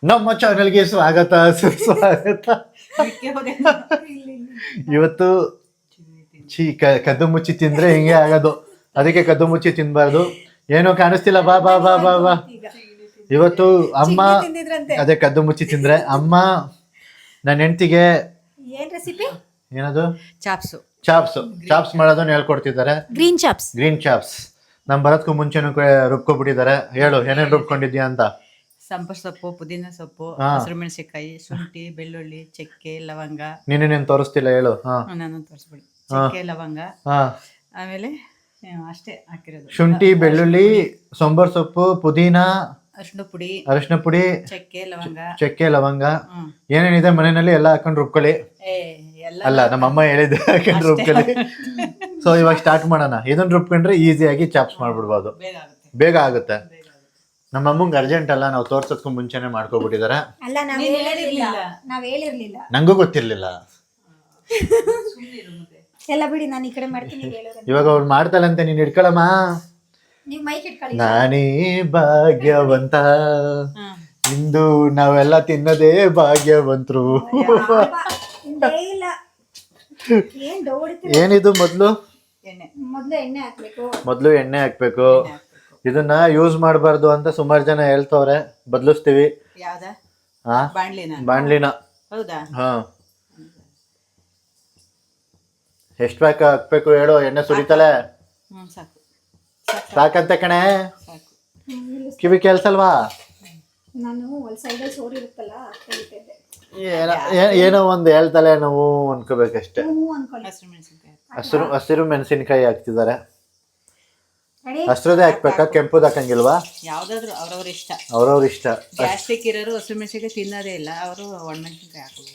ನಮ್ಮ ಚಾನೆಲ್ಗೆ ಸ್ವಾಗತ ಸುಸ್ವಾಗತ. ಇವತ್ತು ಕದ್ದು ಮುಚ್ಚಿ ತಿಂದ್ರೆ ಹಿಂಗೆ ಆಗೋದು, ಅದಕ್ಕೆ ಕದ್ದು ಮುಚ್ಚಿ ತಿನ್ಬಾರ್ದು. ಏನೋ ಕಾಣಿಸ್ತಿಲ್ಲ, ಬಾ ಬಾ ಬಾ ಬಾ ಬಾ. ಇವತ್ತು ಅಮ್ಮ ಅದೇ ಕದ್ದು ಮುಚ್ಚಿ ತಿಂದ್ರೆ ಅಮ್ಮ ನನ್ನ ಹೆಂಡತಿಗೆ ಏನದು ಚಾಪ್ಸ್ ಮಾಡೋದನ್ನ ಹೇಳ್ಕೊಡ್ತಿದ್ದಾರೆ. ಗ್ರೀನ್ ಚಾಪ್ಸ್ ನಮ್ ಬರೋದಕ್ಕೂ ಮುಂಚೆನೂ ರುಬ್ಕೊಬಿಟ್ಟಿದ್ದಾರೆ. ಹೇಳು ಏನೇನು ರುಬ್ಕೊಂಡಿದ್ಯಾ ಅಂತ. ಸಂಪರ್ ಸೊಪ್ಪು, ಪುದೀನ ಸೊಪ್ಪು, ಹಸಿರು ಮೆಣಸಿನಕಾಯಿ, ಶುಂಠಿ, ಬೆಳ್ಳುಳ್ಳಿ, ಚಕ್ಕೆ, ಲವಂಗ. ನೀನೇನು ತೋರಿಸ್ತಿಲ್ಲ, ಹೇಳು. ನಾನು ತೋರಿಸ್ಬಿಡಿ. ಚಕ್ಕೆ, ಲವಂಗ, ಆಮೇಲೆ ಅಷ್ಟೇ ಹಾಕಿರೋದು. ಶುಂಠಿ, ಬೆಳ್ಳುಳ್ಳಿ, ಸಂಬರ್ ಸೊಪ್ಪು, ಪುದೀನ, ಅರಿಶಿನ ಪುಡಿ, ಚಕ್ಕೆ, ಲವಂಗ ಏನೇನಿದೆ ಮನೆಯಲ್ಲಿ ಎಲ್ಲ ಹಾಕೊಂಡು ರುಬ್ಕೊಳ್ಳಿ. ಅಲ್ಲ, ನಮ್ಮಮ್ಮ ಹೇಳಿದ್ದೆ ಹಾಕೊಂಡು ರುಬ್ಕೊಳ್ಳಿ. ಸೊ ಇವಾಗ ಸ್ಟಾರ್ಟ್ ಮಾಡೋಣ. ಇದನ್ನ ರುಬ್ಕೊಂಡ್ರೆ ಈಸಿಯಾಗಿ ಚಾಪ್ಸ್ ಮಾಡ್ಬಿಡ್ಬೋದು, ಬೇಗ ಆಗುತ್ತೆ. ನಮ್ಮ ಅಮ್ಮಂಗೆ ಅರ್ಜೆಂಟ್ ಅಲ್ಲ, ನಾವು ತೋರ್ಸೋದಕ್ಕೂ ಮುಂಚೆನೆ ಮಾಡ್ಕೊಬಿಟ್ಟಿದ್ದಾರೆ. ನಂಗೂ ಗೊತ್ತಿರ್ಲಿಲ್ಲ. ಇವಾಗ ಅವ್ರು ಮಾಡ್ತಾಳಂತೆ, ನೀನ್ ಇಟ್ಕೊಳಮ್ಮ. ನಾನೇ ಭಾಗ್ಯವಂತ, ಇಂದು ನಾವೆಲ್ಲ ತಿನ್ನದೇ ಭಾಗ್ಯವಂತರು. ಏನಿದು? ಮೊದ್ಲು ಎಣ್ಣೆ ಹಾಕ್ಬೇಕು. ಇದನ್ನ ಯೂಸ್ ಮಾಡಬಾರ್ದು ಅಂತ ಸುಮಾರು ಜನ ಹೇಳ್ತವ್ರೆ. ಬದಲಿಸ್ತೀವಿ. ಬಾಣ್ಲಿನ. ಹಾ, ಎಷ್ಟು ಪ್ಯಾಕ್ ಹಾಕ್ಬೇಕು ಹೇಳು? ಎಣ್ಣೆ ಸುರಿತಲೆ. ಸಾಕಂತ ಕಣೆ. ಕಿವಿ ಕೇಳ್ಸಲ್ವಾ? ಏನೋ ಒಂದು ಹೇಳ್ತಲೆ, ನಾವು ಅನ್ಕೋಬೇಕಷ್ಟೆ. ಹಸಿರು ಮೆಣಸಿನಕಾಯಿ ಹಾಕ್ತಿದ್ದಾರೆ. ಹಸ್ರದೇ ಹಾಕ್ಬೇಕಾ, ಕೆಂಪುದ ಹಾಕಂಗಿಲ್ವಾ? ಯಾವ್ದಾದ್ರು ಅವ್ರವ್ರ ಇಷ್ಟ. ಗ್ಯಾಸ್ಟ್ರಿಕ್ ಇರೋರು ಹಸಿರು ಮೆಣಸಿನಕಾಯಿ ತಿನ್ನೋದೇ ಇಲ್ಲ, ಅವರು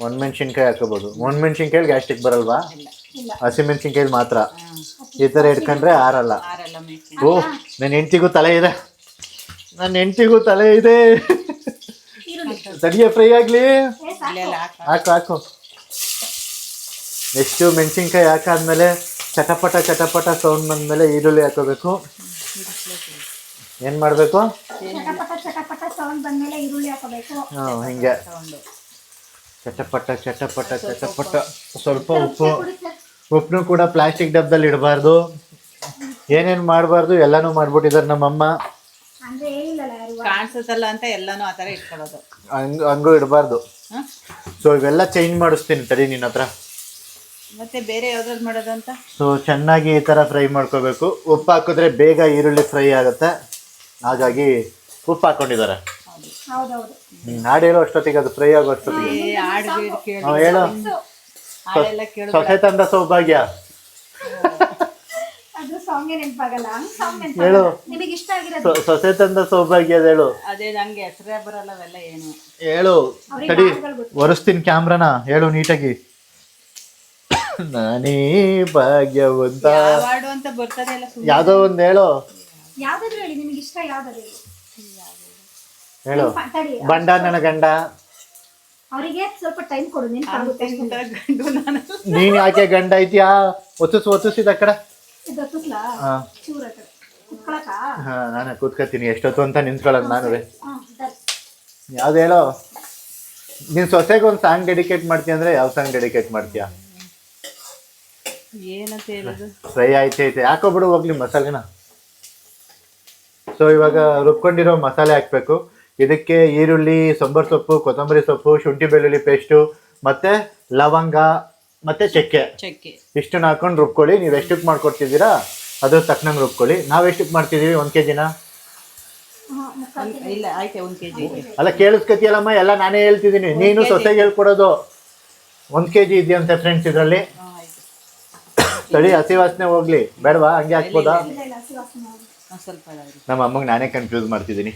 ಒಣಮೆಣಸಿನಕಾಯಿ ಹಾಕೋಬಹುದು. ಒಣಮೆಣಸಿನಕಾಯಿ ಗ್ಯಾಸ್ಟ್ರಿಕ್ ಬರಲ್ವಾ? ಹಸಿಮೆಣಸಿನಕಾಯಿ ಮಾತ್ರ. ಈ ತರ ಇಟ್ಕೊಂಡ್ರೆ ಆರಲ್ಲ. ಓ, ನನ್ನ ಹೆಂಡತಿಗೂ ತಲೆ ಇದೆ. ತಡಿಯ ಫ್ರೈ ಆಗ್ಲಿ. ಹಾಕು. ಎಷ್ಟು ಮೆಣಸಿನ್ಕಾಯಿ ಹಾಕಾದ್ಮೇಲೆ ಚಟಪಟ ಸೌಂಡ್ ಬಂದ್ಮೇಲೆ ಈರುಳ್ಳಿ ಹಾಕೋಬೇಕು. ಏನ್ ಮಾಡ್ಬೇಕು? ಹಿಂಗೆ ಚಟಪಟ. ಸ್ವಲ್ಪ ಉಪ್ಪು ಕೂಡ ಪ್ಲಾಸ್ಟಿಕ್ ಡಬ್ಬದಲ್ಲಿ ಇಡಬಾರ್ದು. ಏನೇನ್ ಮಾಡಬಾರ್ದು ಎಲ್ಲಾನು ಮಾಡ್ಬಿಟ್ಟಿದ್ದಾರೆ ನಮ್ಮಮ್ಮ. ಕಾಣಿಸುತ್ತಲ್ಲ ಅಂತ ಎಲ್ಲಾನು ಆತರ ಇಟ್ಕೊಳ್ಳೋದು, ಹಂಗೂ ಇಡಬಾರ್ದು. ಸೊ ಇವೆಲ್ಲ ಚೇಂಜ್ ಮಾಡಿಸ್ತೀನಿ ತಡಿ ನಿನ್ನ ಹತ್ರ. ಮತ್ತೆ ಬೇರೆ ಯಾವ್ದಾದ್ರು ಮಾಡೋದಂತ. ಸೊ ಚೆನ್ನಾಗಿ ಈ ತರ ಫ್ರೈ ಮಾಡ್ಕೋಬೇಕು. ಉಪ್ಪು ಹಾಕಿದ್ರೆ ಬೇಗ ಈರುಳ್ಳಿ ಫ್ರೈ ಆಗುತ್ತೆ, ಹಾಗಾಗಿ ಉಪ್ಪು ಹಾಕೊಂಡಿದ್ದಾರೆ. ಹಾಡು ಹೇಳೋ ಅಷ್ಟೊತ್ತಿಗೆ, ಅದು ಫ್ರೈ ಆಗೋ ಅಷ್ಟೊತ್ತಿಗೆ ಹೇಳು. ಸೊಸೆ ತಂದ ಸೌಭಾಗ್ಯ ಹೇಳು. ಸೊಸೆ ತಂದ ಸೌಭಾಗ್ಯ ಹೇಳು. ಅದೇ ನಂಗೆ ಹೆಸರೇ ಬರಲ್ಲ ಅವೆಲ್ಲ. ಏನು ಹೇಳು? ತಡಿ, ಒರೆಸ್ತೀನಿ ಕ್ಯಾಮ್ರಾನ. ಹೇಳು ನೀಟಾಗಿ. ನಾನೇ ಭಾಗ್ಯವಂತ ಅಂತ ಬರ್ತದೆ. ಯಾವ್ದೋ ಒಂದ್ ಹೇಳು. ಹೇಳು. ಬಂಡ ನನ್ನ ಗಂಡ. ನೀನ್ ಯಾಕೆ ಗಂಡ ಐತಿಯಾ? ಒತ್ತಿಸಿದ ಕಡೆ. ನಾನೇ ಕೂತ್ಕೊತೀನಿ. ಎಷ್ಟೊತ್ತು ಅಂತ ನಿಂತ್ಕೊಳ್ಳೋದು ನಾನು. ಯಾವ್ದು ಹೇಳು? ನೀನ್ ಸೊಸೆಗೆ ಒಂದು ಸಾಂಗ್ ಡೆಡಿಕೇಟ್ ಮಾಡ್ತೀಯ ಅಂದ್ರೆ ಯಾವ ಸಾಂಗ್ ಡೆಡಿಕೇಟ್ ಮಾಡ್ತೀಯ? ಏನಂತ ಹೇಳೋದು? ಫ್ರೈ ಐತೆ ಹಾಕೋಬಿಡು ಹೋಗ್ಲಿ ಮಸಾಲೆನ. ಸೊ ಇವಾಗ ರುಬ್ಕೊಂಡಿರೋ ಮಸಾಲೆ ಹಾಕ್ಬೇಕು. ಇದಕ್ಕೆ ಈರುಳ್ಳಿ, ಸಂಬರ್ ಸೊಪ್ಪು, ಕೊತ್ತಂಬರಿ ಸೊಪ್ಪು, ಶುಂಠಿ ಬೆಳ್ಳುಳ್ಳಿ ಪೇಸ್ಟು, ಮತ್ತೆ ಲವಂಗ, ಮತ್ತೆ ಚಕ್ಕೆ ಇಷ್ಟನ್ನ ಹಾಕೊಂಡು ರುಬ್ಕೊಳ್ಳಿ. ನೀವು ಎಷ್ಟಕ್ಕೆ ಮಾಡ್ಕೊಡ್ತಿದ್ದೀರಾ ಅದ್ರ ತಕ್ಕನಂಗೆ ರುಬ್ಕೊಳ್ಳಿ. ನಾವು ಎಷ್ಟಕ್ಕೆ ಮಾಡ್ತಿದ್ದೀವಿ? 1 kg. ಅಲ್ಲ, ಕೇಳಿಸ್ಕೊತಿಯಲ್ಲಮ್ಮ, ಎಲ್ಲ ನಾನೇ ಹೇಳ್ತಿದ್ದೀನಿ. ನೀನು ಸೊಸೆಗೆ ಹೇಳ್ಕೊಡೋದು. 1 kg ಇದೆಯಂತೆ ಫ್ರೆಂಡ್ಸ್ ಇದರಲ್ಲಿ. ತಡಿ, ಹಸಿ ವಾಸನೆ ಹೋಗ್ಲಿ. ಬೇಡವಾ? ಹಂಗೆ ಹಾಕ್ಬೋದಾ? ನಮ್ಮ ಅಮ್ಮಂಗೆ ನಾನೇ ಕನ್ಫ್ಯೂಸ್ ಮಾಡ್ತಿದ್ದೀನಿ.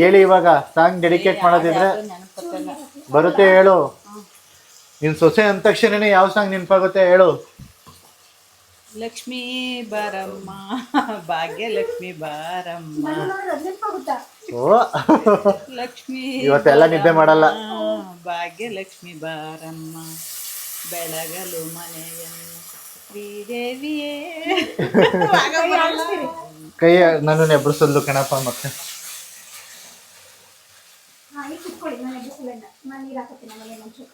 ಹೇಳಿ ಇವಾಗ. ಸಾಂಗ್ ಡೆಡಿಕೇಟ್ ಮಾಡೋದಿದ್ರೆ ಬರುತ್ತೆ ಹೇಳು. ನಿನ್ ಸೊಸೆ ಅಂದ ತಕ್ಷಣನೇ ಯಾವ ಸಾಂಗ್ ನೆನಪಾಗುತ್ತೆ ಹೇಳು? ಲಕ್ಷ್ಮೀ ಬಾರಮ್ಮ, ಭಾಗ್ಯಲಕ್ಷ್ಮಿ ಬಾರಮ್ಮ. ಓ, ಲಕ್ಷ್ಮೀ ಇವತ್ತೆಲ್ಲ ನಿದ್ದೆ ಮಾಡಲ್ಲ. ಭಾಗ್ಯಲಕ್ಷ್ಮಿ ಬಾರಮ್ಮ, ಬೆಳಗಲು ಮನೆಯನ್ನು ಶ್ರೀದೇವಿಯೇ. ಕೈ ನನ್ನನ್ನು ಎಬ್ಬರಿಸಲು ಕಣಪ್ಪ. ಮತ್ತೆ ಈಗ ಕುತ್ಕೊಳ್ಳಿ, ನಾನು ಎಬ್ಬಿಸಲ್ಲ, ನಾನು ನೀರು ಹಾಕತ್ತೀನಿ ಆಮೇಲೆ ಒಂಚೂರು.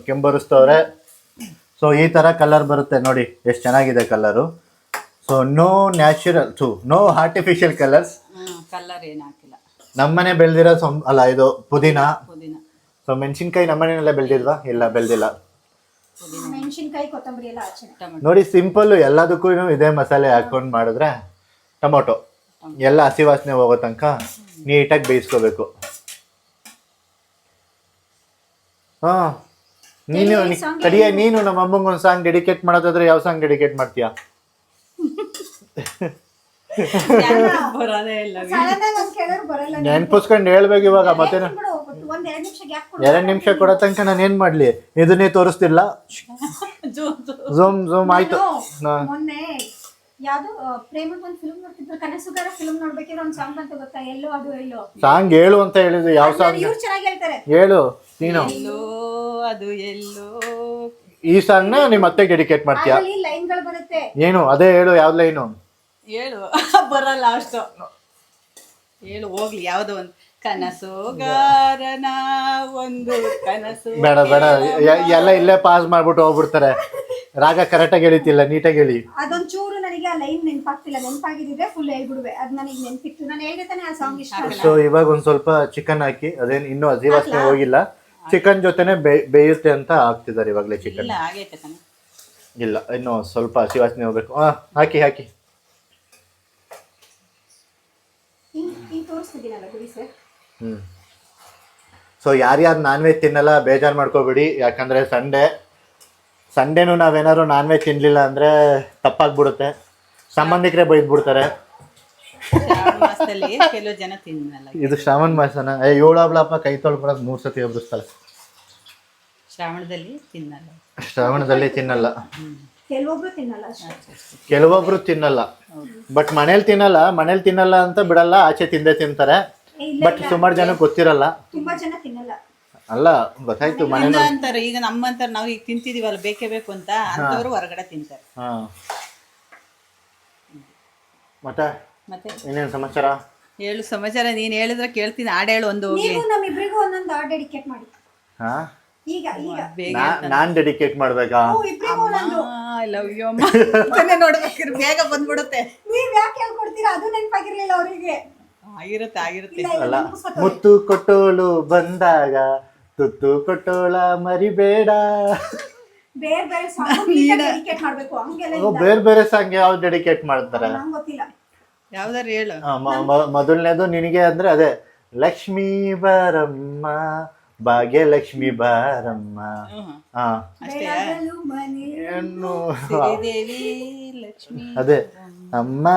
ಕೆಂಬರಿಸ್ತವ್ರೆ. ಸೊ ಈ ಥರ ಕಲರ್ ಬರುತ್ತೆ ನೋಡಿ, ಎಷ್ಟು ಚೆನ್ನಾಗಿದೆ colour. So no natural no artificial colours. Colour ಏನು ಹಾಕಿಲ್ಲ. ನಮ್ಮನೆ ಬೆಳೆದಿರೋ ಅಲ್ಲ ಇದು ಪುದೀನ. ಪುದೀನ. ಸೊ ಮೆಣಸಿನ್ಕಾಯಿ ನಮ್ಮನೆಯಲ್ಲೇ ಬೆಳೆದಿಲ್ವಾ? ಇಲ್ಲ, ಬೆಳೆದಿಲ್ಲ. ಮೆಣಸಿನ್ಕಾಯಿ, ಕೊತ್ತಂಬರಿ ಎಲ್ಲ ಆಚೆ. ನೋಡಿ, ಸಿಂಪಲ್, ಎಲ್ಲದಕ್ಕೂ ಇದೇ ಮಸಾಲೆ ಹಾಕೊಂಡು ಮಾಡಿದ್ರೆ. ಟೊಮೊಟೊ ಎಲ್ಲ ಹಸಿ ವಾಸನೆ ಹೋಗೋ ತನಕ ನೀಟಾಗಿ ಬೇಯಿಸ್ಕೋಬೇಕು. ಹಾಂ, ನೀನು ಕಡಿಯ ನೀನು ನಮ್ಮ ಅಮ್ಮಂಗೆ ಒಂದು ಸಾಂಗ್ ಡೆಡಿಕೇಟ್ ಮಾಡೋದಾದ್ರೆ ಯಾವ ಸಾಂಗ್ ಡೆಡಿಕೇಟ್ ಮಾಡ್ತೀಯಾ? ಬರೋದೇ ಇಲ್ಲ. ನೆನ್ಪಿಸ್ಕೊಂಡು ಹೇಳ್ಬೇಕು ಇವಾಗ. ಮತ್ತೆ 2 ನಿಮಿಷ ಕೊಡೋ ತನಕ ನಾನು ಏನ್ ಮಾಡ್ಲಿ? ಇದನ್ನೇ ತೋರಿಸ್ತಿಲ್ಲ. ಝೂಮ್ ಆಯ್ತು. ಮೊನ್ನೆ ಯಾವ್ದು ಪ್ರೇಮದ ಒಂದು ಫಿಲ್ಮ್ ನೋಡ್ತಿದ್ರು, ಕನಸುಗಾರ ಫಿಲ್ಮ್ ನೋಡ್ಬೇಕಿದ್ರೆ ಒಂದು ಸಾಂಗ್ ಅಂತ ಗೊತ್ತಾ? ಎಲ್ಲೋ ಅದು ಎಲ್ಲೋ ಸಾಂಗ್ ಹೇಳು ಅಂತ ಹೇಳಿದ್ರು. ಯಾವ ಸಾಂಗ್? ಇವ್ರು ಚೆನ್ನಾಗಿ ಹೇಳ್ತಾರೆ. ಹೇಳು ನೀನು. ಎಲ್ಲೋ ಅದು ಎಲ್ಲೋ. ಈ ಸಾಂಗ್ ನ ನಿಮ್ಮ ಅತ್ತೆ ಡೆಡಿಕೇಟ್ ಮಾಡ್ತೀಯಾ? ಲೈನ್ಗಳು ಬರುತ್ತೆ. ಏನು ಅದೇ ಹೇಳು, ಯಾವ್ದು ಲೈನು? ಹೇಳು. ಬರಲ್ಲ ಅಷ್ಟು. ಹೇಳು ಹೋಗ್ಲಿ, ಯಾವ್ದೋ ಒಂದು. ಕನಸುಗಾರನ ಒಂದು ಕನಸು. ಬೇಡ ಬೇಡ, ಎಲ್ಲ ಇಲ್ಲೇ ಪಾಸ್ ಮಾಡ್ಬಿಟ್ಟು ಹೋಗ್ಬಿಡ್ತಾರೆ. ರಾಗ ಕರೆಕ್ಟಾಗಿ ಹೇಳಿತಿಲ್ಲ, ನೀಟಾಗಿ ಹೇಳಿ. ಅದೊಂಚೂರು ನನಗೆ ಆ ಲೈನ್ ನೆನಪಾಗ್ತಿಲ್ಲ. ನೆನಪಾಗಿದ್ರೆ ಫುಲ್ ಹೇಳ್ಬಿಡುವೆ. ಅದು ನನಗೆ ನೆನಪಿತ್ತು. ನಾನು ಹೇಳಿದೆ ತಾನೆ ಆ ಸಾಂಗ್ ಇಷ್ಟ. ಸೊ ಇವಾಗ ಒಂದ್ ಸ್ವಲ್ಪ ಚಿಕನ್ ಹಾಕಿ, ಅದೇನು ಇನ್ನೂ ಹಸಿ ವಾಸನೆ ಹೋಗಿಲ್ಲ. ಚಿಕನ್ ಜೊತೆನೆ ಬೇಯುತ್ತೆ ಅಂತ ಹಾಕ್ತಿದ್ದಾರೆ ಇವಾಗಲೇ ಚಿಕನ್. ಇಲ್ಲ, ಆಗೈತೆ ತಾನೆ. ಇಲ್ಲ, ಇನ್ನು ಸ್ವಲ್ಪ ಹಸಿ ವಾಸನೆ ಹೋಗ್ಬೇಕು. ಹಾಕಿ ಹಾಕಿ. ತೋರಿಸ್ತಿದ್ದೀನಲ್ಲ ಗುಡಿ ಸರ್. ಸೊ ಯಾರ್ಯಾರು ನಾನ್ ವೆಜ್ ತಿನ್ನಲ್ಲ ಬೇಜಾರು ಮಾಡ್ಕೋಬೇಡಿ. ಯಾಕಂದರೆ ಸಂಡೇನೂ ನಾವೇನಾದ್ರು ನಾನ್ ವೆಜ್ ತಿನ್ನಲಿಲ್ಲ ಅಂದರೆ ತಪ್ಪಾಗ್ಬಿಡುತ್ತೆ. ಸಂಬಂಧಿಕರೇ ಬೈದ್ಬಿಡ್ತಾರೆ. ಶ್ರಾವಣ ಮಾಸದಲ್ಲಿ ಕೆಲವು ಜನ ತಿನ್ನಲ್ಲ. ಇದು ಶ್ರಾವಣ ಮಾಸನ? 7 ಹಬ್ಳಪ್ಪ ಕೈ ತೊಳ್ಕೊಳಕ್ಕೆ 3 ಸತಿ ಎಬ್ಬಿಸ್ತಾರೆ. ಶ್ರಾವಣದಲ್ಲಿ ತಿನ್ನಲ್ಲ. ಕೆಲವೊಬ್ರು ತಿನ್ನಲ್ಲ. ಬಟ್ ಮನೇಲಿ ತಿನ್ನಲ್ಲ ಅಂತ ಬಿಡಲ್ಲ, ಆಚೆ ತಿಂತಾರೆ. ಬಟ್ ಸುಮಾರು ಜನ ಗೊತ್ತಿರಲ್ಲ. ತುಂಬಾ ಜನ ತಿನ್ನಲ್ಲ. ಅಲ್ಲ, ಗೊತ್ತಾಯ್ತು. ಮನೇಲಿ ಅಂತಾರೆ. ಈಗ ನಮ್ಮಂತಾರೆ ನಾವು ಈಗ ತಿಂತಿದೀವಲ್ಲ, ಬೇಕೇ ಬೇಕು ಅಂತ ಅಂತವ್ರು ಹೊರಗಡೆ ತಿಂತಾರೆ. ಮತ್ತೆ ಇನ್ನೇನು ಸಮಾಚಾರ? ಹೇಳು ಸಮಾಚಾರ. ನೀನ್ ಹೇಳಿದ್ರೆ ಕೇಳ್ತೀನಿ. ಹಾಡು ಹೇಳು ಒಂದು. ನೀವು ನಮ್ಮಿಬ್ರಿಗೂ ಒಂದೊಂದು ಹಾಡು ಡೆಡಿಕೇಟ್ ಮಾಡಿ. ಈಗ ನಾನ್ ಡೆಡಿಕೇಟ್ ಮಾಡ್ಬೇಕಾ? ಐ ಲವ್ ಯು ಅಮ್ಮ ನೋಡ್ಬೇಕಿರ್ ಬೇಗ ಬಂದ್ಬಿಡುತ್ತೆ. ನೀವ್ ಯಾಕೆ ಹೇಳ್ಕೊಡ್ತೀರಾ? ಅದು ನೆನಪಾಗಿರ್ಲಿಲ್ಲ ಅವರಿಗೆ. ಆಗಿರುತ್ತೆ. ಅಲ್ಲ, ಮುತ್ತು ಕೊಟ್ಟೋಳು ಬಂದಾಗ ತುತ್ತು ಕೊಟ್ಟೋಳ ಮರಿಬೇಡ. ಬೇರೆ ಬೇರೆ ಸಾಂಗ್ ಡೆಡಿಕೇಟ್ ಮಾಡ್ಬೇಕು. ಹಂಗೆಲ್ಲ ಬೇರೆ ಬೇರೆ ಸಾಂಗ್ ಯಾವ್ದು ಡೆಡಿಕೇಟ್ ಮಾಡ್ತಾರೆ? ನಂಗೆ ಗೊತ್ತಿಲ್ಲ. ಯಾವ್ದಾರು ಹೇಳು. ಮೊದಲನೇದು ನಿನಗೆ ಅಂದ್ರೆ ಅದೇ, ಲಕ್ಷ್ಮೀ ಬಾರಮ್ಮ ಭಾಗ್ಯಲಕ್ಷ್ಮಿ ಬಾರಮ್ಮ. ಅದೇ ಅಮ್ಮ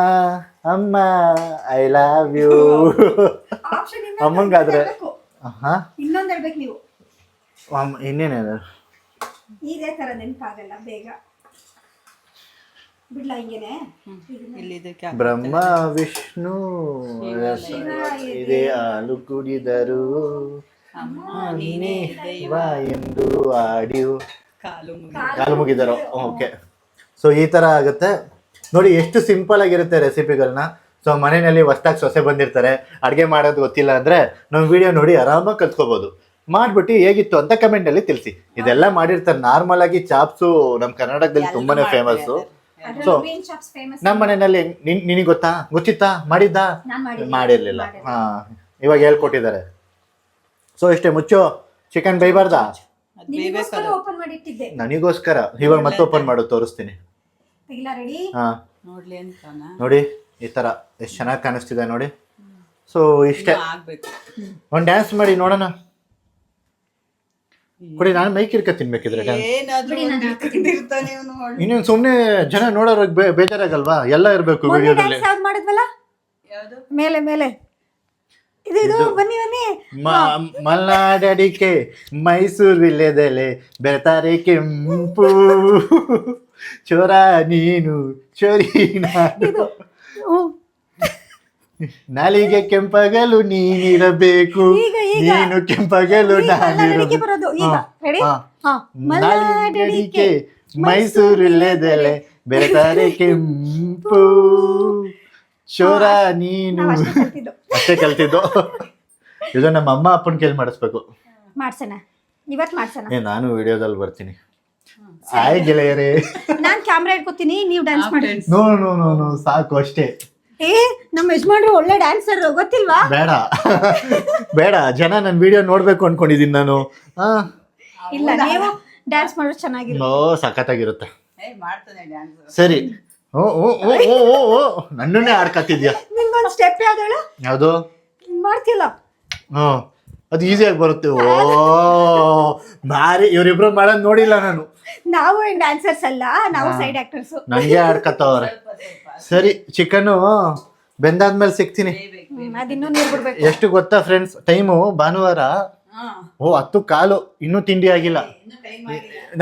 ಅಮ್ಮ ಐ ಲವ್ ಯು. ಅಮ್ಮಂಗಾದ್ರೆ ಇನ್ನೊಂದು ಹೇಳ್ಬೇಕು ನೀವು. ಇನ್ನೇನು ಇದೇ ತರ ನೆನಪಾಗಲ್ಲ ಬೇಗ. ಬಿಡ್ಲಾ ಹಿಂಗೇನೆ? ಬ್ರಹ್ಮ ವಿಷ್ಣು ಇದೇ ಹಾಲು ಕುಡಿದರು ನೀನೇ ದೈವ ಎಂದು ಆಡಿಯು ಕಾಲು ಮುಗಿದರು. ಓಕೆ. ಸೊ ಈ ಥರ ಆಗುತ್ತೆ ನೋಡಿ, ಎಷ್ಟು ಸಿಂಪಲ್ ಆಗಿರುತ್ತೆ ರೆಸಿಪಿಗಳನ್ನ. ಸೊ ಮನೆಯಲ್ಲಿ ಹೊಸ್ದಾಗಿ ಸೊಸೆ ಬಂದಿರ್ತಾರೆ, ಅಡುಗೆ ಮಾಡೋದು ಗೊತ್ತಿಲ್ಲ ಅಂದರೆ ನಮ್ಮ ವಿಡಿಯೋ ನೋಡಿ ಆರಾಮಾಗಿ ಕಲ್ತ್ಕೋಬೋದು. ಮಾಡಿಬಿಟ್ಟು ಹೇಗಿತ್ತು ಅಂತ ಕಮೆಂಟಲ್ಲಿ ತಿಳಿಸಿ. ಇದೆಲ್ಲ ಮಾಡಿರ್ತಾರೆ ನಾರ್ಮಲ್ ಆಗಿ. ಚಾಪ್ಸು ನಮ್ಮ ಕರ್ನಾಟಕದಲ್ಲಿ ತುಂಬಾನೇ ಫೇಮಸ್ಸು. ಸೊ ನಮ್ಮ ಮನೆಯಲ್ಲಿ ನಿನಗೆ ಗೊತ್ತಿತ್ತಾ? ಮಾಡಿರ್ಲಿಲ್ಲ. ಇವಾಗ ಹೇಳ್ಕೊಟ್ಟಿದ್ದಾರೆ. ಸೊ ಇಷ್ಟೇ, ಮುಚ್ಚು. ಚಿಕನ್ ಬೇಯಬಾರ್ದಾ? ನನಗೋಸ್ಕರ. ಇವಾಗ ಮತ್ತೆ ಓಪನ್ ಮಾಡು, ತೋರಿಸ್ತೀನಿ. ನೋಡಿ ಈ ತರ ಎಷ್ಟು ಚೆನ್ನಾಗಿ ಕಾಣಿಸ್ತಿದೆ ನೋಡಿ. ಸೊ ಇಷ್ಟೇ. ಒಂದು ಡ್ಯಾನ್ಸ್ ಮಾಡಿ ನೋಡೋಣ. ಕೊಡಿ, ನಾನು ಮೈಕ್ ಇರ್ಕ ತಿನ್ಬೇಕಿದ್ರೆ. ಇನ್ನೇನು ಸುಮ್ಮನೆ ಜನ ನೋಡೋರಿಗೆ ಬೇಜಾರಾಗಲ್ವಾ? ಎಲ್ಲ ಇರಬೇಕು ವಿಡಿಯೋದಲ್ಲಿ. ಮೇಲೆ ಮೇಲೆ ಮಲ್ನಾಡಡಿಕೆ ಮೈಸೂರು ವಿಳ್ಯದೆಲೆ ಬೆರೆತಾರೆ ಕೆಂಪು ಚೋರ ನೀನು ಚೋರಿ ನಾಲಿಗೆ ಕೆಂಪಗಲು ನೀನಿರಬೇಕು, ನೀನು ಕೆಂಪಗಲು ನಾನಿರಬೇಕು. ಮಲ್ನಾಡಡಿಕೆ ಮೈಸೂರು ವಿಳ್ಯದೆಲೆ ಬೆರೆತಾರೆ ಕೆಂಪು ಚೋರ ನೀನು. ಅಷ್ಟೇ ಕಲ್ತಿದ್ದು. ಇದು ನಮ್ಮ ಅಮ್ಮ ಅಪ್ಪನ ಕೇಳಿ ಮಾಡಿಸ್ಬೇಕು. ಮಾಡ್ಸೋಣ, ಇವತ್ತು ಮಾಡ್ಸೋಣ. ನಾನು ವಿಡಿಯೋದಲ್ಲಿ ಬರ್ತೀನಿ. ಆಯ್ ಗೆಳೆಯರೇ, ನಾನ್ ಕ್ಯಾಮ್ರಾ ಇಟ್ಕೋತೀನಿ, ನೀವು ಡ್ಯಾನ್ಸ್ ಮಾಡಿ. ನೋ ನೋ ನೋ ನೋ ಸಾಕು ಅಷ್ಟೇ. ನಮ್ಮ ಯಜಮಾನ್ರು ಒಳ್ಳೆ ಡ್ಯಾನ್ಸರ್, ಗೊತ್ತಿಲ್ವಾ? ಬೇಡ ಬೇಡ, ಜನ ನನ್ನ ವಿಡಿಯೋ ನೋಡ್ಬೇಕು ಅನ್ಕೊಂಡಿದೀನಿ ನಾನು. ಇಲ್ಲ, ನೀವು ಡ್ಯಾನ್ಸ್ ಮಾಡೋದು ಚೆನ್ನಾಗಿರುತ್ತೆ. ಓ ಸಖತ್ತಾಗಿರುತ್ತೆ. ಮಾಡ್ತಾನೆ ಡ್ಯಾನ್ಸ್. ಸರಿ. ಓ ಓ ಓ ಓ ಓ ಓ ನನ್ನನ್ನೇ ಆಡ್ಕತ್ತಿದ್ಯಾ. ನಿಮ್ಗೊಂದು ಸ್ಟೆಪ್ ಯಾವ್ದು ಯಾವುದು ಮಾಡ್ತಿಲ್ಲ? ಅದು ಈಸಿಯಾಗಿ ಬರುತ್ತೆ. ಓ ಮಾರಿ, ಇವರಿಬ್ರು ಮಾಡೋದು ನೋಡಿಲ್ಲ ನಾನು. ನಾವು ಏನ್ ಡ್ಯಾನ್ಸರ್ಸ್ ಅಲ್ಲ, ನಾವು ಸೈಡ್ ಆಕ್ಟರ್ಸ್. ನಂಗೆ ಆಡ್ಕತ್ತವ್ರೆ. ಸರಿ, ಚಿಕನ್ನು ಬೆಂದಾದ್ಮೇಲೆ ಸಿಗ್ತೀನಿ. ಅದಿನ್ನೂ ನೀರು ಬಿಡ್ಬೇಕು. ಎಷ್ಟು ಗೊತ್ತಾ ಫ್ರೆಂಡ್ಸ್, ಟೈಮು ಭಾನುವಾರ. ಓ 10:15, ಇನ್ನೂ ತಿಂಡಿ ಆಗಿಲ್ಲ.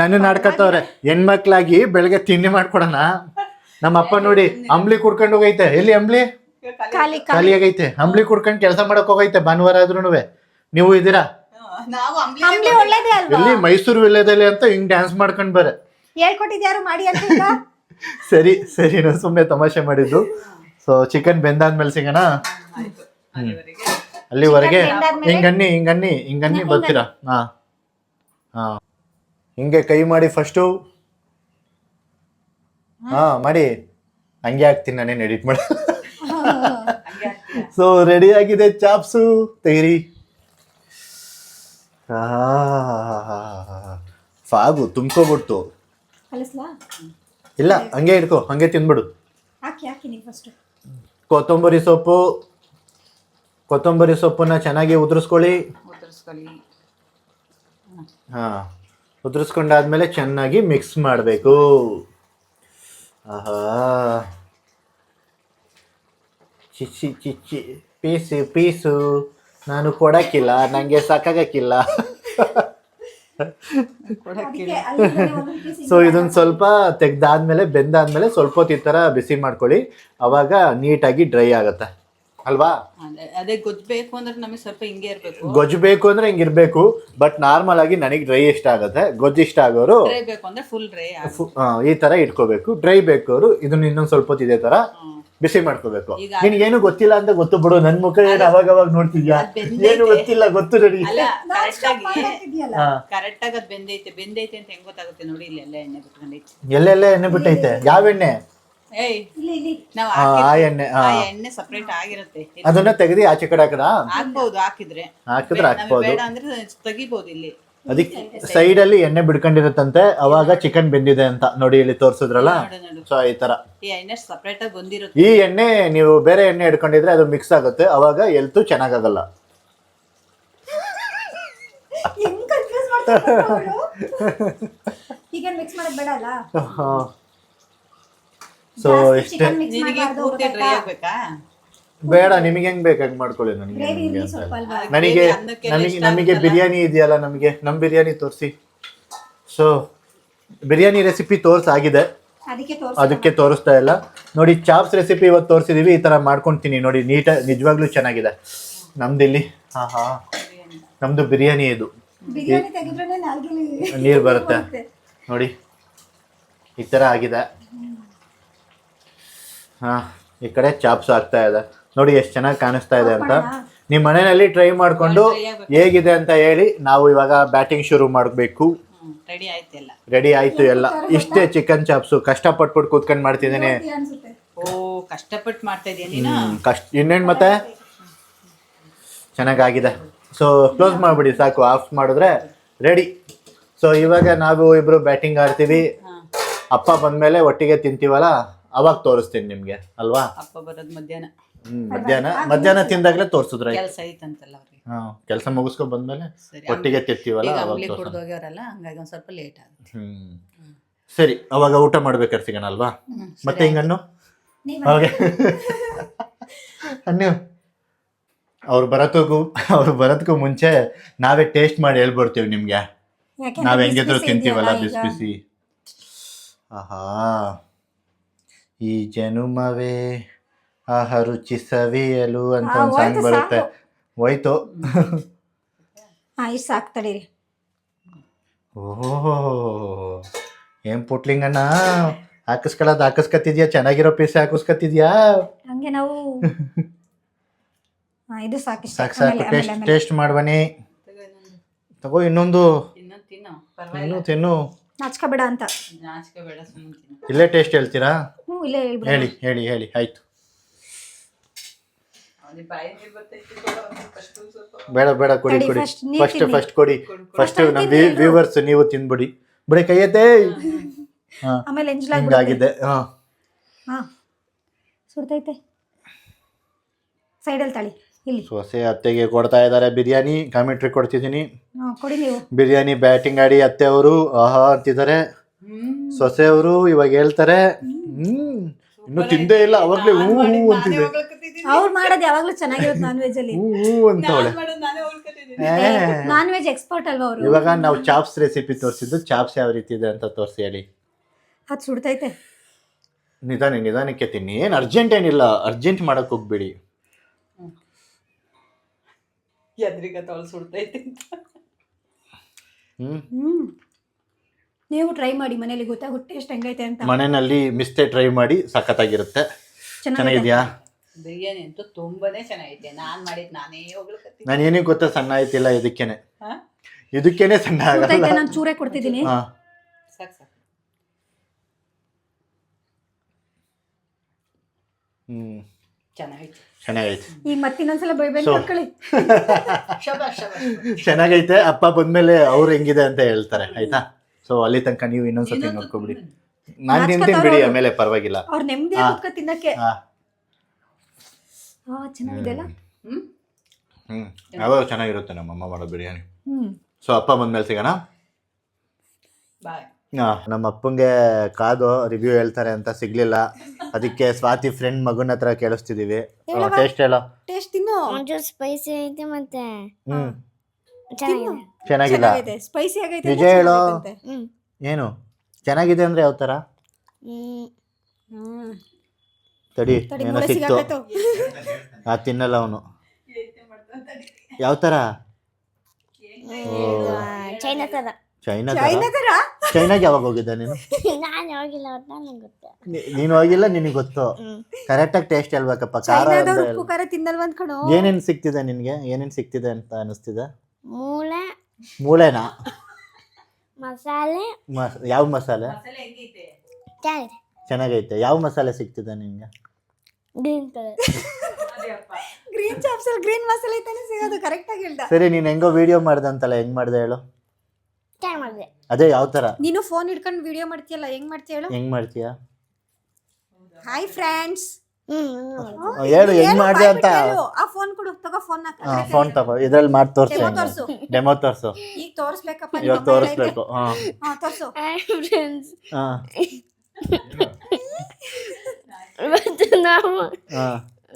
ನನ್ನ ಆಡ್ಕತ್ತವ್ರೆ. ಹೆಣ್ಮಕ್ಳಾಗಿ ಬೆಳಗ್ಗೆ ತಿಂಡಿ ಮಾಡ್ಕೊಡೋಣ. ನಮ್ಮ ಅಪ್ಪ ನೋಡಿ ಅಂಬ್ಲಿ ಕುಡ್ಕೊಂಡು ಹೋಗೈತೆ. ಎಲ್ಲಿ ಅಂಬ್ಲಿ? ಖಾಲಿ ಆಗೈತೆ. ಅಂಬ್ಲಿ ಕುಡ್ಕೊಂಡು ಕೆಲಸ ಮಾಡಕ್ ಹೋಗೈತೆ ಭಾನುವಾರ ಆದ್ರೂ. ನೀವು ಇದ್ದೀರಾ? ಅಂಬ್ಲಿ ಒಳ್ಳೇದೇ ಅಲ್ವಾ? ಎಲ್ಲಿ? ಮೈಸೂರು ವಿಳ್ಯದೆಲೆ ಅಂತ ಹಿಂಗ್ ಡ್ಯಾನ್ಸ್ ಮಾಡ್ಕೊಂಡ್ ಬರ ಹೇಳ್ಕೊಟ್ಟಿದ್ಯಾರು ಮಾಡಿ ಅಂತ. ಸರಿ ಸರಿ, ನಾವು ಸುಮ್ಮನೆ ತಮಾಷೆ ಮಾಡಿದ್ದು. ಸೊ ಚಿಕನ್ ಬೆಂದಾದ್ಮೇಲೆ ಸಿಗೋಣ. ಅಲ್ಲಿವರೆಗೆ ಹಿಂಗನ್ನಿ ಬರ್ತೀರಾ? ಹಾ, ಹಿಂಗೆ ಕೈ ಮಾಡಿ ಫಸ್ಟು. ಮಾಡಿ. ಹಂಗೆ ಹಾಕ್ತೀನಿ, ನಾನೇನು ಎಡಿಟ್ ಮಾಡಿ. ಸೊ ರೆಡಿ ಆಗಿದೆ ಚಾಪ್ಸು, ತೆಗಿರಿ. ಫಾಗು ತುಂಬ್ಕೊಬಿಡ್ತು. ಇಲ್ಲ, ಹಂಗೆ ಇಟ್ಕೋ, ಹಂಗೆ ತಿಂದ್ಬಿಡು. ಕೊತ್ತಂಬರಿ ಸೊಪ್ಪನ್ನ ಚೆನ್ನಾಗಿ ಉದುರಿಸ್ಕೊಳ್ಳಿ. ಉದುರಿಸ್ಕೊಂಡಾದ್ಮೇಲೆ ಚೆನ್ನಾಗಿ ಮಿಕ್ಸ್ ಮಾಡಬೇಕು. ಆಹಾ, ಚಿಚ್ಚಿ ಚಿಚ್ಚಿ, ಪೀಸು ನಾನು ಕೊಡಕ್ಕಿಲ್ಲ, ನಂಗೆ ಸಾಕಾಗಕ್ಕಿಲ್ಲ. ಸೊ ಇದನ್ನ ಸ್ವಲ್ಪ ತೆಗ್ದಾದ್ಮೇಲೆ, ಬೆಂದಾದ್ಮೇಲೆ ಸ್ವಲ್ಪ ಹೊತ್ತು ಈ ಥರ ಬಿಸಿ ಮಾಡ್ಕೊಳ್ಳಿ. ಅವಾಗ ನೀಟಾಗಿ ಡ್ರೈ ಆಗತ್ತೆ ಅಲ್ವಾ? ಅದೇ ಗೊಜ್ಬೇಕು ಅಂದ್ರೆ ನಮಗೆ ಸ್ವಲ್ಪ ಹಿಂಗೆ ಇರಬೇಕು. ಗೊಜ್ಜು ಬೇಕು ಅಂದ್ರೆ ಹಿಂಗಿರ್ಬೇಕು. ಬಟ್ ನಾರ್ಮಲ್ ಆಗಿ ನನಗೆ ಡ್ರೈ ಇಷ್ಟ ಆಗುತ್ತೆ. ಗೊಜ್ಜು ಇಷ್ಟ ಆಗೋರು ಡ್ರೈ ಬೇಕು ಅಂದ್ರೆ ಫುಲ್ ಡ್ರೈ ಈ ತರ ಇಟ್ಕೋಬೇಕು. ಡ್ರೈ ಬೇಕೋರು ಇದನ್ನ ಇನ್ನೊಂದ್ ಸ್ವಲ್ಪ ಹೊತ್ತು ಇದೇ ತರ ಬಿಸಿ ಮಾಡ್ಕೋಬೇಕು. ನಿನ್ಗೇನು ಗೊತ್ತಿಲ್ಲ ಅಂತ ಗೊತ್ತು ಬಿಡು. ನನ್ ಮುಖ ಏನು ಅವಾಗ ನೋಡ್ತಿದ್ಯಾ? ಏನು ಗೊತ್ತಿಲ್ಲ, ಗೊತ್ತು ರೆಡಿ. ಕರೆಕ್ಟ್ ಆಗಿ ಬೆಂದೈತೆ ಅಂತ ಹೆಂಗ್ ಗೊತ್ತಾಗುತ್ತೆ ನೋಡಿ? ಇಲ್ಲಿ ಎಲ್ಲ ಎಣ್ಣೆ ಬಿಟ್ಕೊಂಡೈತೆ. ಎಲ್ಲೆಲ್ಲ ಎಣ್ಣೆ ಬಿಟ್ಟೈತೆ? ಯಾವ ಎಣ್ಣೆ? ಎಣ್ಣೆ ಸಪರೇಟ್ ಆಗಿರುತ್ತೆ. ಅದನ್ನ ತೆಗೆದು ಆಚೆ ಕಡೆ ಹಾಕ್ಬಹುದು. ಹಾಕಿದ್ರೆ ಹಾಕ್ಬೋದು, ಬೇಡ ಅಂದ್ರೆ ತೆಗಿಬಹುದು. ಇಲ್ಲಿ ಅದಕ್ಕೆ ಸೈಡ್ ಅಲ್ಲಿ ಎಣ್ಣೆ ಬಿಡ್ಕೊಂಡಿರುತ್ತಂತೆ. ಅವಾಗ ಚಿಕನ್ ಬೆಂದಿದೆ ಅಂತ ನೋಡಿ, ಇಲ್ಲಿ ತೋರ್ಸಿದ್ರಲ್ಲ. ಸೊ ಈ ತರ ಈ ಎಣ್ಣೆ ಸಪರೇಟ್ ಆಗಿ ಬಂದಿರುತ್ತೆ. ಈ ಎಣ್ಣೆ ನೀವು ಬೇರೆ ಎಣ್ಣೆ ಇಟ್ಕೊಂಡಿದ್ರೆ ಅದು ಮಿಕ್ಸ್ ಆಗುತ್ತೆ. ಅವಾಗ ಎಲ್ತು ಚೆನ್ನಾಗಲ್ಲ. ಸೊ ಇಷ್ಟೇ. ಬೇಡ, ನಿಮಗೆ ಹೆಂಗ್ ಬೇಕಾಗಿ ಮಾಡ್ಕೊಳ್ಳಿ. ನಮಗೆ ಬಿರಿಯಾನಿ ಇದೆಯಲ್ಲ, ನಮ್ ಬಿರಿಯಾನಿ ತೋರಿಸಿ. ಸೊ ಬಿರಿಯಾನಿ ರೆಸಿಪಿ ತೋರ್ಸಾಗಿದೆ, ಅದಕ್ಕೆ ತೋರಿಸ್ತಾ ಇಲ್ಲ ನೋಡಿ. ಚಾಪ್ಸ್ ರೆಸಿಪಿ ಇವತ್ತು ತೋರಿಸಿದೀವಿ. ಈ ತರ ಮಾಡ್ಕೊಂತೀನಿ ನೋಡಿ, ನಿಜವಾಗ್ಲೂ ಚೆನ್ನಾಗಿದೆ. ನಮ್ದಿಲ್ಲಿ ನಮ್ದು ಬಿರಿಯಾನಿ. ಇದು ನೀರು ಬರುತ್ತೆ ನೋಡಿ, ಈ ತರ ಆಗಿದೆ. ಈ ಕಡೆ ಚಾಪ್ಸ್ ಆಗ್ತಾ ಇದೆ ನೋಡಿ, ಎಷ್ಟು ಚೆನ್ನಾಗಿ ಕಾಣಿಸ್ತಾ ಇದೆ ಅಂತ. ನಿಮ್ಮ ಮನೆಯಲ್ಲಿ ಟ್ರೈ ಮಾಡ್ಕೊಂಡು ಹೇಗಿದೆ ಅಂತ ಹೇಳಿ. ನಾವು ಇವಾಗ ಬ್ಯಾಟಿಂಗ್ ಶುರು ಮಾಡಬೇಕು. ರೆಡಿ ಆಯ್ತು ಎಲ್ಲ. ಇಷ್ಟೇ ಚಿಕನ್ ಚಾಪ್ಸು. ಕಷ್ಟಪಟ್ಬಿಟ್ಟು ಕೂತ್ಕೊಂಡು ಮಾಡ್ತಿದ್ದೇನೆ. ಕಷ್ಟಪಟ್ಟು ಮಾಡ್ತಾ ಇದ್ದೀನಿ. ಇನ್ನೇನು ಮತ್ತೆ ಚೆನ್ನಾಗಾಗಿದೆ. ಸೊ ಕ್ಲೋಸ್ ಮಾಡಿಬಿಡಿ ಸಾಕು. ಆಫ್ ಮಾಡಿದ್ರೆ ರೆಡಿ. ಸೊ ಇವಾಗ ನಾವು ಇಬ್ರು ಬ್ಯಾಟಿಂಗ್ ಆಡ್ತೀವಿ. ಅಪ್ಪ ಬಂದ್ಮೇಲೆ ಒಟ್ಟಿಗೆ ತಿಂತೀವಲ್ಲ, ಅವಾಗ ತೋರಿಸ್ತೀನಿ ನಿಮ್ಗೆ ಅಲ್ವಾ? ಅಪ್ಪ ಬರೋದು ಮಧ್ಯಾಹ್ನ ತಿಂದಾಗ್ಲೇ ತೋರಿಸಿದ್ರೆ ಕೆಲಸ ಐತಂತಲ್ಲ ಅವ್ರಿಗೆ. ಕೆಲಸ ಮುಗಿಸ್ಕೊ ಬಂದ್ಮೇಲೆ ಒಟ್ಟಿಗೆ ತಿಂತೀವಲ್ಲ, ಹಂಗಾಗಿ ಒಂದ್ ಸ್ವಲ್ಪ ಲೇಟ್ ಆಗುತ್ತೆ. ಸರಿ, ಅವಾಗ ಊಟ ಮಾಡ್ಬೇಕಾದ್ರೆ ಸಿಗೋಣ ಅಲ್ವಾ? ಮತ್ತೆ ಹಿಂಗನ್ನು ಅವಾಗ ನೀವು ಅವ್ರು ಬರೋದಕ್ಕೂ ಮುಂಚೆ ನಾವೇ ಟೇಸ್ಟ್ ಮಾಡಿ ಹೇಳ್ಬಿಡ್ತೀವಿ ನಿಮ್ಗೆ. ನಾವ್ ಹೆಂಗಿದ್ರು ತಿಂತೀವಲ್ಲ ಬಿಸಿ ಬಿಸಿ. ಆಹಾ, ಈ ಜನುಮವೇ ಆಹ ರುಚಿ ಸವಿಯಲು ಅಂತ ಒಂದು ಸಾಂಗ್ ಬರುತ್ತೆ. ಹೋಯ್ತು. ಓಹೋ, ಏನ್ ಪುಟ್ಲಿಂಗಣ್ಣ, ಹಾಕಿಸ್ಕತ್ತಿದ್ಯಾ? ಚೆನ್ನಾಗಿರೋ ಪೀಸ್ ಹಾಕಿಸ್ಕತ್ತಿದ್ಯಾ? ಹಂಗೆ ನಾವು ಇದು ಸಾಕಿಷ್ಟ. ಸಾಕು ಸಾಕು, ಟೇಸ್ಟ್ ಮಾಡ್ಬನ್ನಿ. ತಗೋ ಇನ್ನೊಂದು, ಇನ್ನೊಂದು ತಿನ್ನು ಇನ್ನೂ ಪರವಾಗಿಲ್ಲ, ತಿನ್ನು. ನಾಚ್ಕೋಬೇಡ ಅಂತ. ನಾಚಿಕೆ ಬೇಡ, ಸುಮ್ಮನೆ ತಿನ್ನು. ಇಲ್ಲೇ ಟೇಸ್ಟ್ ಹೇಳ್ತೀರಾ? ಇಲ್ಲೇ ಹೇಳ್ಬಿಡು. ಹೇಳಿ ಆಯ್ತು. ಅವ್ನಿಗೆ ಬಾಯಿ ನೀರು ಬರ್ತೈತಿ, ಕೊಡು ಅವ್ನಿಗೆ first ಸ್ವಲ್ಪ. ಬೇಡ ಕೊಡಿ ತಡಿ, ಕೊಡಿ, first ನೀರ್ ತಿನ್ನಿ. ಫಸ್ಟ್ ಕೊಡಿ. ಫಸ್ಟ್ ನಮ್ಮ ವ್ಯೂವರ್ಸ್ ನೀವು ತಿನ್ಬಿಡಿ. ಬಿಡಿ ಕೈಯತ್ತೆ. ಹಾ ಆಮೇಲೆ ಹಿಂಗಾಗಿದೆ. ಹಾ ಸುಡ್ತೈತೆ. ಸೈಡಲ್ಲಿ ತಳಿ ಇಲ್ಲಿ. ಸೊಸೆ ಅತ್ತೆಗೆ ಕೊಡ್ತಾ ಇದ್ದಾರೆ ಬಿರಿಯಾನಿ. ಕಾಮೆಂಟ್ರಿ ಕೊಡ್ತಿದ್ದೀನಿ. ಕೊಡಿ ನೀವು. ಬಿರಿಯಾನಿ ಬ್ಯಾಟಿಂಗ್ ಆಡಿ ಅತ್ತೆ ಅವರು ಆಹಾ ಅಂತಿದ್ದಾರೆ. ಸೊಸೆ ಅವರು ಇವಾಗ ಹೇಳ್ತಾರೆ ಇನ್ನು ತಿಂದೇ ಇಲ್ಲ, ಅವಾಗ್ಲೇ ಹೂ ಅಂತಿದೆ. ಅವ್ರು ಮಾಡೋದು ಯಾವಾಗ್ಲೂ ಚೆನ್ನಾಗಿರುತ್ತೆ ನಾನ್ ವೆಜ್ ಅಲ್ಲಿ. ಹೂ ಅಂತವಳೆ. ನಾನ್ ವೆಜ್ ಎಕ್ಸ್ಪರ್ಟ್ ಅಲ್ವಾ ಅವರು. ಇವಾಗ ನಾವು ಚಾಪ್ಸ್ ರೆಸಿಪಿ ತೋರಿಸಿದ್ದು, ಚಾಪ್ಸ್ ಯಾವ ರೀತಿ ಇದೆ ಅಂತ ತೋರಿಸಿ ಹೇಳಿ. ಅದು ಸುಡ್ತೈತೆ. ನಿಧಾನಕ್ಕೆ ತಿನ್ನಿ, ಏನು ಅರ್ಜೆಂಟ್ ಏನಿಲ್ಲ, ಅರ್ಜೆಂಟ್ ಮಾಡಕ್ ಹೋಗ್ಬೇಡಿ. ಎದ್ರಿಗ ತೊಳ್ ಸುಡ್ತೈತಿ ಅಂತ. ನೀವು ಟ್ರೈ ಮಾಡಿ ಮನೇಲಿ, ಗೊತ್ತಾಗುತ್ತೆ ಟೇಸ್ಟ್ ಹೆಂಗೈತೆ ಅಂತ. ಮನೆಯಲ್ಲಿ ಮಿಸ್ಟೇ ಟ್ರೈ ಮಾಡಿ, ಸಖತ್ತಾಗಿರುತ್ತೆ. ಚೆನ್ನಾಗಿದ್ಯಾ? ಬಿರಿಯಾನಿ ಅಂತೂ ತುಂಬಾನೇ ಚೆನ್ನಾಗೈತೆ. ನಾನ್ ಮಾಡಿದ್ ನಾನೇ ಹೋಗ್ಲಿಕ್ಕೆ. ನಾನು ಏನಿಗೆ ಗೊತ್ತಾ ಸಣ್ಣ ಆಯ್ತಿಲ್ಲ, ಇದಕ್ಕೇನೆ ಸಣ್ಣ ಆಗಲ್ಲ. ನಾನು ಚೂರೇ ಕೊಡ್ತಿದ್ದೀನಿ. ಸಾಕು ಸಾಕು. ಚೆನ್ನಾಗೈತೆ. ಈಗ ಮತ್ತಿನ್ನೊಂದ್ಸಲ ಬೈಬೇಕು ಮಕ್ಕಳಿ. ಚೆನ್ನಾಗೈತೆ. ಅಪ್ಪ ಬಂದ್ಮೇಲೆ ಅವ್ರು ಹೆಂಗಿದೆ ಅಂತ ಹೇಳ್ತಾರೆ, ಆಯ್ತಾ? ಸೊ ಅಲ್ಲಿ ತನಕ ನೀವು ಇನ್ನೊಂದ್ಸತಿ ನೋಡ್ಕೊಬಿಡಿ. ನಾನು ತಿಂತೀನಿ ಬಿಡಿ, ಆಮೇಲೆ ಪರವಾಗಿಲ್ಲ. ಅವ್ರು ನೆಮ್ಮದಿ ಕುತ್ಕೊ ತಿನ್ನಕ್ಕೆ. ಚೆನ್ನಾಗಿದೆಲ್ಲ. ಯಾವಾಗ ಚೆನ್ನಾಗಿರುತ್ತೆ ನಮ್ಮಮ್ಮ ಮಾಡೋ ಬಿರಿಯಾನಿ. ಸೊ ಅಪ್ಪ ಬಂದ್ಮೇಲೆ ಸಿಗೋಣ. ಬಾಯ್. ನಮ್ಮ ಅಪ್ಪಂಗೆ ಕಾದು ರಿವ್ಯೂ ಹೇಳ್ತಾರೆ ಅಂತ ಸಿಗ್ಲಿಲ್ಲ, ಅದಕ್ಕೆ ಸ್ವಾತಿ ಫ್ರೆಂಡ್ ಮಗನ ಹತ್ರ ಕೇಳಿಸ್ತಿದೀವಿ. ಟೇಸ್ಟ್ ಹೇಳೋ. ಟೇಸ್ಟ್ ತಿನ್ನು. ಒಂಚೂರು ಸ್ಪೈಸಿ ಐತೆ ಮತ್ತೆ ಚೆನ್ನಾಗಿಲ್ಲ. ಸ್ಪೈಸಿ ಆಗೈತೆ. ನಿಜ ಹೇಳೋ. ಏನು ಚೆನ್ನಾಗಿದೆ ಅಂದ್ರೆ ಯಾವ ತರ? ತಡಿ ಏನೋ ಸಿಕ್ತು. ತಿನ್ನಲ್ಲ ಅವನು. ಯಾವ ತರ? ಚೈನಾ ತರ. ಚೈನಾಗೆ ಯಾವಾಗ ಹೋಗಿದ್ದ ನೀನು? ನಾನು ಹೋಗಿಲ್ಲ, ನನಗೆ ಗೊತ್ತು. ನೀನು ಹೋಗಿಲ್ಲ, ನಿನಗೆ ಗೊತ್ತು. ಕರೆಕ್ಟಾಗಿ ಟೇಸ್ಟ್ ಹೇಳ್ಬೇಕಪ್ಪ. ಖಾರ ತಿನ್ನಲ್ವ ಅನ್ಕೊಂಡು. ಏನೇನ್ ಸಿಕ್ತಿದೆ ನಿನ್ಗೆ? ಏನೇನ್ ಸಿಕ್ತಿದೆ ಅಂತ ಅನಿಸ್ತಿದೆ? ಮೂಳೆನಾ? ಮಸಾಲೆ. ಯಾವ ಮಸಾಲೆ? ಚೆನ್ನಾಗಿದೆ. ಯಾವ ಮಸಾಲೆ ಸಿಕ್ತಿದೆ ನಿನ್ಗೆ? Green colour. ಗ್ರೀನ್ ಚಾಪ್ಸ್ ಅಲ್ಲಿ ಗ್ರೀನ್ ಮಸಾಲೆ ತಾನೇ ಸಿಗೋದು. ಕರೆಕ್ಟ್ ಆಗಿ ಹೇಳ್ದ. ಸರಿ, ನೀನ್ ಹೆಂಗೋ ವಿಡಿಯೋ ಮಾಡ್ದಂತಲ್ಲ, ಹೆಂಗ್ ಮಾಡ್ದೆ ಹೇಳು? ಅದೇ ಯಾವ ತರ? ನೀನು ಫೋನ್ ಹಿಡ್ಕೊಂಡು ವಿಡಿಯೋ ಮಾಡ್ತೀಯಲ್ಲ, ಹೆಂಗ್ ಮಾಡ್ತೀಯ ಹೇಳು? ಹೆಂಗ್ ಮಾಡ್ತೀಯ? ಹಾಯ್ ಫ್ರೆಂಡ್ಸ್ ಹೇಳು ಹೆಂಗ್ ಮಾಡ್ದೆ ಅಂತ. ಆ ಫೋನ್ ಕೊಡು, ತಗೋ ಫೋನ್. ಫೋನ್ ತಗೋ, ಇದ್ರಲ್ಲಿ ಮಾಡಿ ತೋರ್ಸು. ಡೆಮೋ ತೋರ್ಸು. ಈಗ ತೋರಿಸ್ಬೇಕಪ್ಪ. ಇವಾಗ ತೋರಿಸ್ಬೇಕು. ತೋರ್ಸು. ಇವತ್ತು ನಾವು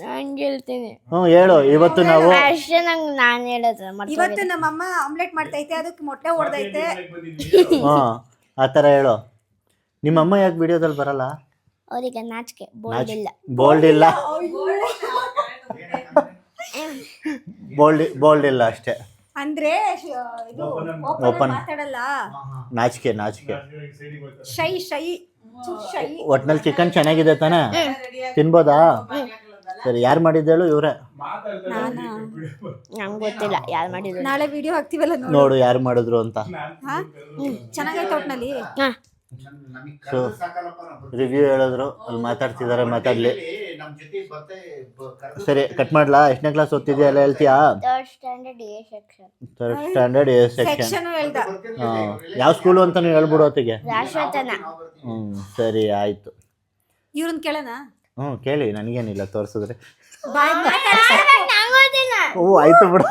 ಹಂಗೆ ಹೇಳ್ತೀನಿ. ಹೇಳು. ಇವತ್ತು ನಾವು ಅಷ್ಟೇ ನಾನು ಹೇಳೋದು. ಇವತ್ತು ನಮ್ಮಮ್ಮ ಆಮ್ಲೆಟ್ ಮಾಡ್ತೈತೆ, ಅದಕ್ಕೆ ಮೊಟ್ಟೆ ಹೊಡೆದೈತೆ. ಆ ಥರ ಹೇಳು. ನಿಮ್ಮಮ್ಮ ಯಾಕೆ ವಿಡಿಯೋದಲ್ಲಿ ಬರಲ್ಲ? ಅವರಿಗೆ ನಾಚಿಕೆ. ಬೋಲ್ಡ್ ಇಲ್ಲ. ಬೋಲ್ಡ್ ಇಲ್ಲ ಅಷ್ಟೇ. ಅಂದ್ರೆ ಓಪನ್ ಮಾತಾಡಲ್ಲ. ನಾಚಿಕೆ. ಶೈ. ಒಟ್ನಲ್ಲಿ ಚಿಕನ್ ಚೆನ್ನಾಗಿದೆ ತಾನೇ? ತಿನ್ಬೋದಾ? ಸರಿ, ಯಾರು ಮಾಡಿದ್ದೇಳು? ಇವ್ರೆ. ನಂಗೆ ಗೊತ್ತಿಲ್ಲ ಯಾರು ಮಾಡಿದ್ರು. ನಾಳೆ ವಿಡಿಯೋ ಹಾಕ್ತಿವಲ್ಲ, ನೋಡು ಯಾರು ಮಾಡಿದ್ರು ಅಂತ. ಚೆನ್ನಾಗೈತೆ ಒಟ್ನಲ್ಲಿ. ಸೊ ರಿವ್ಯೂ ಹೇಳಿದ್ರು, ಅಲ್ಲಿ ಮಾತಾಡ್ತಿದ್ದಾರೆ, ಮಾತಾಡ್ಲಿ. ಸರಿ, ಕಟ್ ಮಾಡ್ಲಾ? ಎಷ್ಟನೇ ಕ್ಲಾಸ್ ಓದ್ತಿದ್ಯಾ ಎಲ್ಲ ಹೇಳ್ತೀಯಾ? Third standard A section. Third standard A section. ಯಾವ ಸ್ಕೂಲು ಅಂತ ನೀವು ಹೇಳ್ಬಿಡು ಹೊತ್ತಿಗೆ. ರಾಷ್ಟ್ರತನ. ಸರಿ ಆಯ್ತು. ಇವ್ರನ್ನ ಕೇಳೋಣ? ಕೇಳಿ, ನನಗೇನಿಲ್ಲ ತೋರಿಸಿದ್ರೆ. ನಂಗೋದಿಲ್ಲ. ಆಯ್ತು ಬಿಡು.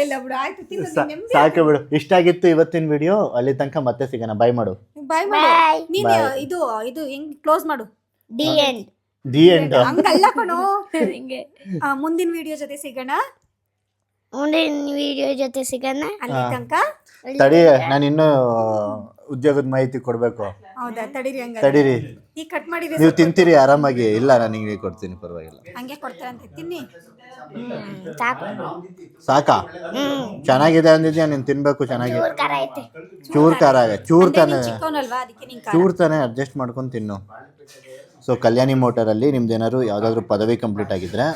ಇಲ್ಲ ಬಿಡು, ಆಯ್ತು. ಸಾಕು ಬಿಡು. ಇಷ್ಟ ಆಗಿತ್ತು ಇವತ್ತಿನ ವಿಡಿಯೋ. ಅಲ್ಲಿ ತನಕ ಮತ್ತೆ ಸಿಗೋಣ. ಬಾಯ್ ಮಾಡು. ಬಾಯ್ ಮಾಡು. ನೀನು ಇದು ಹೆಂಗ್ ಕ್ಲೋಸ್ ಮಾಡು? The end. ಹಂಗಲ್ಲ ಕಣೋ. ಮುಂದಿನ ವಿಡಿಯೋ ಜೊತೆ ಸಿಗೋಣ. ಅಲ್ಲಿ ತನಕ ತಡಿ, ನಾನು ಇನ್ನೂ ಉದ್ಯೋಗದ ಮಾಹಿತಿ ಕೊಡ್ಬೇಕು. ಹೌದಾ? ತಡೀರಿ. ಈಗ ಕಟ್ ಮಾಡಿದ್ರೆ ನೀವು ತಿಂತೀರಿ ಆರಾಮಾಗಿ. ಇಲ್ಲ, ನಾನು ನಿಮಗೆ ಕೊಡ್ತೀನಿ, ಪರವಾಗಿಲ್ಲ. ಹಂಗೆ ಕೊಡ್ತಾರಂತೆ, ತಿನ್ನಿ. ಸಾಕಾ? ಚೆನ್ನಾಗಿದೆ ಅಂದಿದ್ಯಾ? ನೀನು ತಿನ್ಬೇಕು. ಚೆನ್ನಾಗಿದೆ. ಚೂರ್ ಖಾರ ಆಗ. ಚೂರ್ ತಾನೆ ಅಡ್ಜಸ್ಟ್ ಮಾಡ್ಕೊಂಡು ತಿನ್ನು. ಸೊ ಕಲ್ಯಾಣಿ ಮೋಟರಲ್ಲಿ ನಿಮ್ದು ಏನಾದ್ರು ಯಾವುದಾದ್ರೂ ಪದವಿ ಕಂಪ್ಲೀಟ್ ಆಗಿದ್ರೆ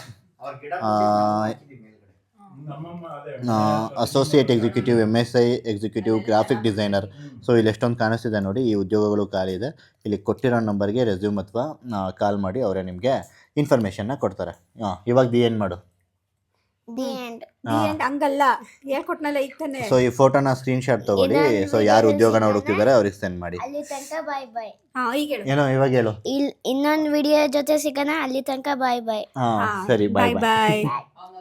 associate executive, MSI executive, graphic designer. So ಇಲ್ಲಿ ಎಷ್ಟೊಂದು ಕಾಣಿಸ್ತಿದೆ ನೋಡಿ, ಈ ಉದ್ಯೋಗಗಳು ಖಾಲಿ ಇದೆ. ಇಲ್ಲಿ ಕೊಟ್ಟಿರೋ ನಂಬರ್ಗೆ ರೆಸ್ಯೂಮ್ ಅಥವಾ ಕಾಲ್ ಮಾಡಿ ಅವರೇ ನಿಮಗೆ ಇನ್ಫಾರ್ಮೇಷನ್ನ ಕೊಡ್ತಾರೆ. ಇವಾಗ ದಿ ಏನು ಮಾಡು. The end. ಹಂಗಲ್ಲ ಹೇಳ್ಕೊಟ್ನಲ್ಲ ಈಗ ತಾನೆ. ಸೊ ಈ ಫೋಟೋನ ಸ್ಕ್ರೀನ್ಶಾಟ್ ತಗೊಳ್ಳಿ. ಸೊ ಯಾರು ಉದ್ಯೋಗನ ಹುಡುಕ್ತಿದ್ದಾರೆ ಅವ್ರಿಗೆ ಸೆಂಡ್ ಮಾಡಿ. ಅಲ್ಲಿ ತನಕ ಬಾಯ್ ಬಾಯ್. ಈಗ ಹೇಳು. ಏನೋ ಇವಾಗ ಹೇಳು. ಇನ್ನೊಂದು ವಿಡಿಯೋ ಜೊತೆ ಸಿಗೋಣ. ಅಲ್ಲಿ ತನಕ ಬಾಯ್ ಬಾಯ್. ಸರಿ, ಬಾಯ್ ಬಾಯ್. ಬಾಯ್.